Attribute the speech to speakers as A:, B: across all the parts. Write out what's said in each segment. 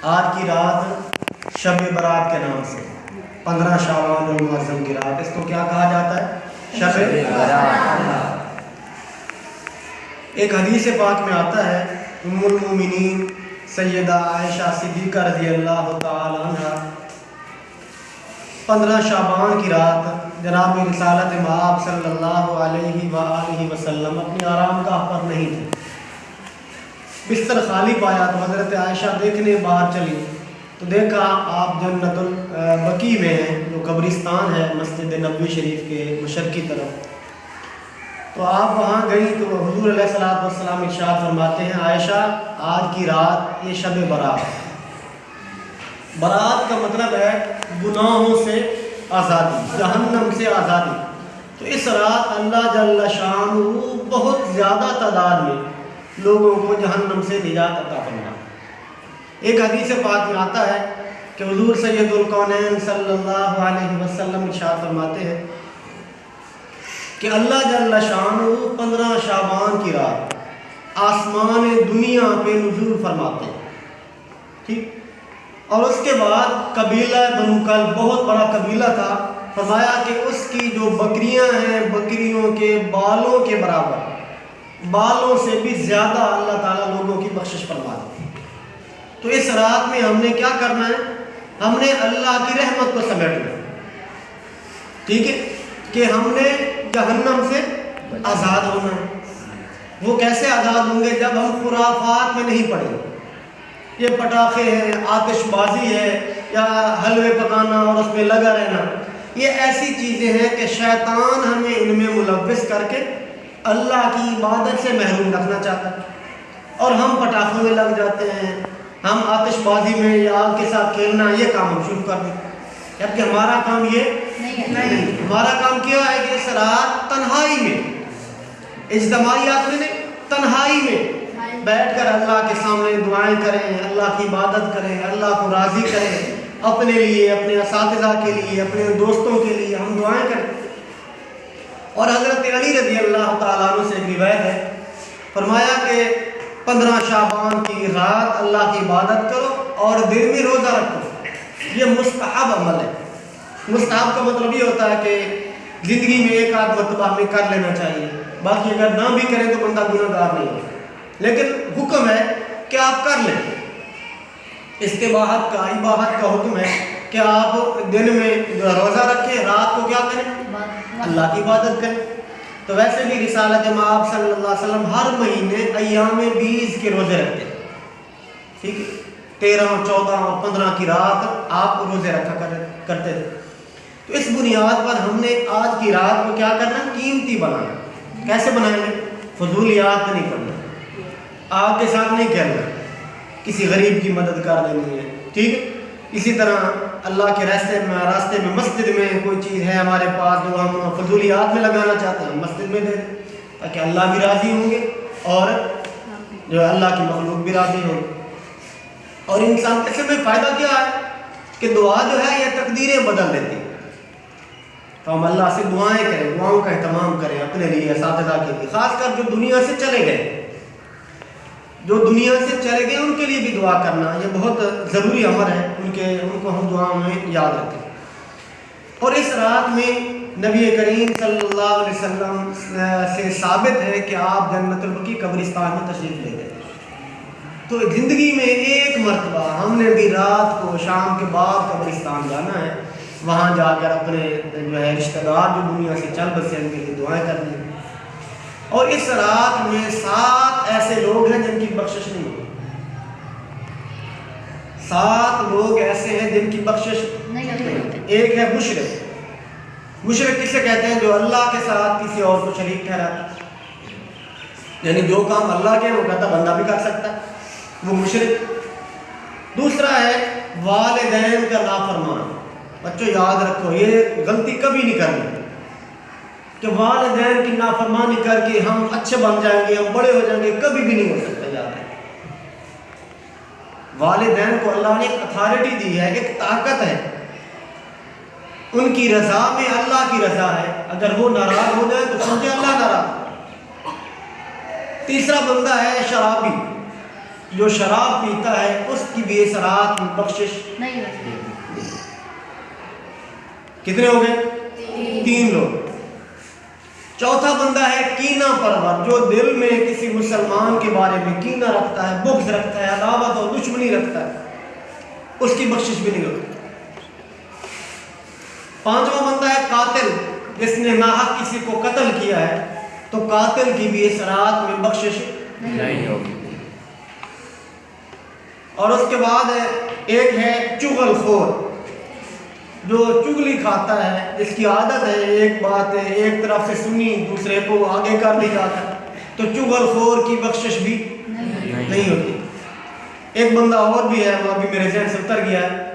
A: آج کی رات شب برات کے نام سے 15 شعبان المعظم کی رات، اس کو کیا کہا جاتا ہے؟ شب برات۔ ایک حدیث پاک میں آتا ہے ام المومنین سیدہ عائشہ صدیقہ رضی اللہ تعالی عنہ 15 شعبان کی رات جناب رسالت مآب صلی اللہ علیہ وآلہ وسلم اپنی آرام گاہ پر نہیں تھے، بستر خالی پایا تو حضرت عائشہ دیکھنے باہر چلی تو دیکھا آپ جنت البقیع میں ہیں، جو قبرستان ہے مسجد نبوی شریف کے مشرقی طرف۔ تو آپ وہاں گئی تو حضور علیہ الصلوۃ والسلام ارشاد فرماتے ہیں، عائشہ آج کی رات یہ شب برات ہے۔ برات کا مطلب ہے گناہوں سے آزادی، جہنم سے آزادی۔ تو اس رات اللہ جل شانہ بہت زیادہ تعداد میں لوگوں کو جہنم سے نجات عطا فرمائے۔ ایک حدیث پاک میں آتا ہے کہ حضور سید الکونین صلی اللہ علیہ وسلم ارشاد فرماتے ہیں کہ اللہ جل شانہ 15 شعبان کی رات آسمان دنیا پہ نزول فرماتے ہیں، ٹھیک، اور اس کے بعد قبیلہ بنو کلب بہت بڑا قبیلہ تھا، فرمایا کہ اس کی جو بکریاں ہیں بکریوں کے بالوں کے برابر، بالوں سے بھی زیادہ اللہ تعالیٰ لوگوں کی بخشش فرما دی۔ تو اس رات میں ہم نے کیا کرنا ہے؟ ہم نے اللہ کی رحمت کو سمیٹنا، ٹھیک ہے، کہ ہم نے جہنم سے آزاد ہونا ہے۔ وہ کیسے آزاد ہوں گے؟ جب ہم خرافات میں نہیں پڑیں، یہ پٹاخے ہیں، آتش بازی ہے، یا حلوے پکانا اور اس میں لگا رہنا، یہ ایسی چیزیں ہیں کہ شیطان ہمیں ان میں ملوث کر کے اللہ کی عبادت سے محروم رکھنا چاہتا ہے، اور ہم پٹاخوں میں لگ جاتے ہیں، ہم آتش بازی میں یا آگ کے ساتھ کھیلنا، یہ کام ہم شروع کر دیں، جبکہ ہمارا کام یہ نہیں۔ ہمارا کام کیا ہے کہ اس رات تنہائی میں، اجتماعیات میں نہیں، تنہائی میں بیٹھ کر اللہ کے سامنے دعائیں کریں، اللہ کی عبادت کریں، اللہ کو راضی کریں، اپنے لیے، اپنے اساتذہ کے لیے، اپنے دوستوں کے لیے ہم دعائیں کریں۔ اور حضرت علی رضی اللہ تعالیٰ عنہ سے ایک روایت ہے، فرمایا کہ 15 شعبان کی رات اللہ کی عبادت کرو اور دن میں روزہ رکھو، یہ مستحب عمل ہے۔ مستحب کا مطلب یہ ہوتا ہے کہ زندگی میں ایک آدھ مرتبہ ہمیں کر لینا چاہیے، باقی اگر نہ بھی کریں تو بندہ گناہ گار نہیں ہوتا، لیکن حکم ہے کہ آپ کر لیں۔ استباحت کا، اباحت کا حکم ہے کہ آپ دن میں روزہ رکھیں، رات کو کیا کریں؟ اللہ کی عبادت کریں۔ تو ویسے بھی رسالت مآب صلی اللہ علیہ وسلم ہر مہینے ایام 20 کے روزے رکھتے ہیں، ٹھیک ہے، 13، 14 اور 15 کی رات آپ روزے رکھا کرتے تھے۔ تو اس بنیاد پر ہم نے آج کی رات کو کیا کرنا؟ قیمتی بنانا۔ کیسے بنائیں گے؟ فضولیات نہیں کرنا، آگ کے ساتھ نہیں کھیلنا، کسی غریب کی مدد کر دینی ہے، ٹھیک ہے۔ اسی طرح اللہ کے راستے میں مسجد میں کوئی چیز ہے ہمارے پاس جو ہم فضولیات میں لگانا چاہتے ہیں، مسجد میں دے دیں تاکہ اللہ بھی راضی ہوں گے اور جو اللہ کی مخلوق بھی راضی ہوں گے۔ اور انسان کے میں فائدہ کیا ہے کہ دعا جو ہے یہ تقدیریں بدل دیتی ہے۔ تو ہم اللہ سے دعائیں کریں، دعاؤں کا اہتمام کریں اپنے لیے، اساتذہ کے لیے، خاص کر جو دنیا سے چلے گئے، جو دنیا سے چلے گئے ان کے لیے بھی دعا کرنا یہ بہت ضروری امر ہے، ان کو ہم دعاؤں میں یاد رکھیں۔ اور اس رات میں نبی کریم صلی اللہ علیہ وسلم سے ثابت ہے کہ آپ جنت البقیع قبرستان میں تشریف لے گئے۔ تو زندگی میں ایک مرتبہ ہم نے بھی رات کو شام کے بعد قبرستان جانا ہے، وہاں جا کر اپنے جو ہے رشتہ دار جو دنیا سے چل بسے ان کے لیے دعائیں کرنی ہیں۔ اور اس رات میں 7 ایسے لوگ ہیں جن کی بخشش نہیں ہوگی، 7 لوگ ایسے ہیں جن کی بخشش نہیں ہوتی۔ ایک ہے مشرک۔ مشرک کسے کہتے ہیں؟ جو اللہ کے ساتھ کسی اور کو شریک ٹھہراتا ہے، یعنی جو کام اللہ کے وہ کہتا بندہ بھی کر سکتا ہے، وہ مشرک۔ دوسرا ہے والدین کا نافرمان۔ بچوں یاد رکھو یہ غلطی کبھی نہیں کرنی کہ والدین کی نافرمانی کر کے ہم اچھے بن جائیں گے، ہم بڑے ہو جائیں گے، کبھی بھی نہیں ہو سکتا۔ یاد ہے والدین کو اللہ نے ایک اتھارٹی دی ہے، ایک طاقت ہے، ان کی رضا میں اللہ کی رضا ہے، اگر وہ ناراض ہو جائے تو سمجھے اللہ ناراض۔ تیسرا بندہ ہے شرابی، جو شراب پیتا ہے اس کی بھی اس رات میں بخشش
B: نہیں ہوتی.
A: کتنے ہو گئے؟ 3 لوگ. چوتھا بندہ ہے کینہ پرور، جو دل میں کسی مسلمان کے بارے میں کینہ رکھتا ہے، بغض رکھتا ہے، عداوت اور دشمنی رکھتا ہے، اس کی بخشش بھی نہیں ہوتی. پانچواں بندہ ہے قاتل، جس نے ناحق کسی کو قتل کیا ہے تو قاتل کی بھی اس رات میں بخشش
C: نہیں ہوگی.
A: اور اس کے بعد ایک ہے چغل خور، جو چگلی کھاتا ہے، جس کی عادت ہے ایک بات ہے ایک طرف سے سنی دوسرے کو آگے کر لی جاتا ہے، تو چغل خور کی بخشش بھی نہیں ہوتی. ایک بندہ اور بھی ہے، وہ ابھی میرے ذہن سے اتر گیا ہے.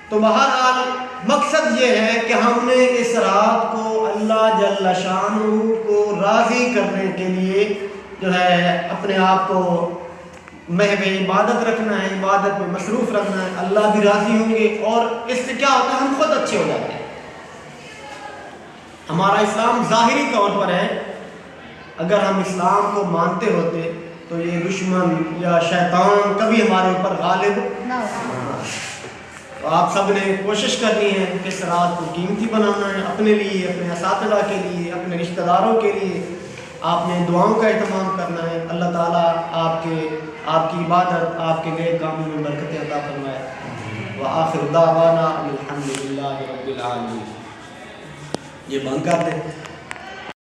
A: تو بہرحال مقصد یہ ہے کہ ہم نے اس رات کو اللہ جل شانہ کو راضی کرنے کے لیے جو ہے اپنے آپ کو محو عبادت رکھنا ہے، عبادت میں مصروف رکھنا ہے. اللہ بھی راضی ہوں گے اور اس سے کیا ہوتا ہے، ہم خود اچھے ہو جاتے ہیں. ہمارا اسلام ظاہری طور پر ہے، اگر ہم اسلام کو مانتے ہوتے تو یہ دشمن یا شیطان کبھی ہمارے اوپر غالب
B: نہ ہوتی.
A: تو آپ سب نے کوشش کرنی ہے کہ اس رات کو قیمتی بنانا ہے، اپنے لیے، اپنے اساتذہ کے لیے، اپنے رشتہ داروں کے لیے. آپ نے دعاؤں کا اہتمام کرنا ہے. اللہ تعالیٰ آپ کی عبادت، آپ کے نیک کاموں میں برکتیں عطا فرمائے. وآخر دعوانا الحمدللہ رب العالمین. یہ بند کر دیں.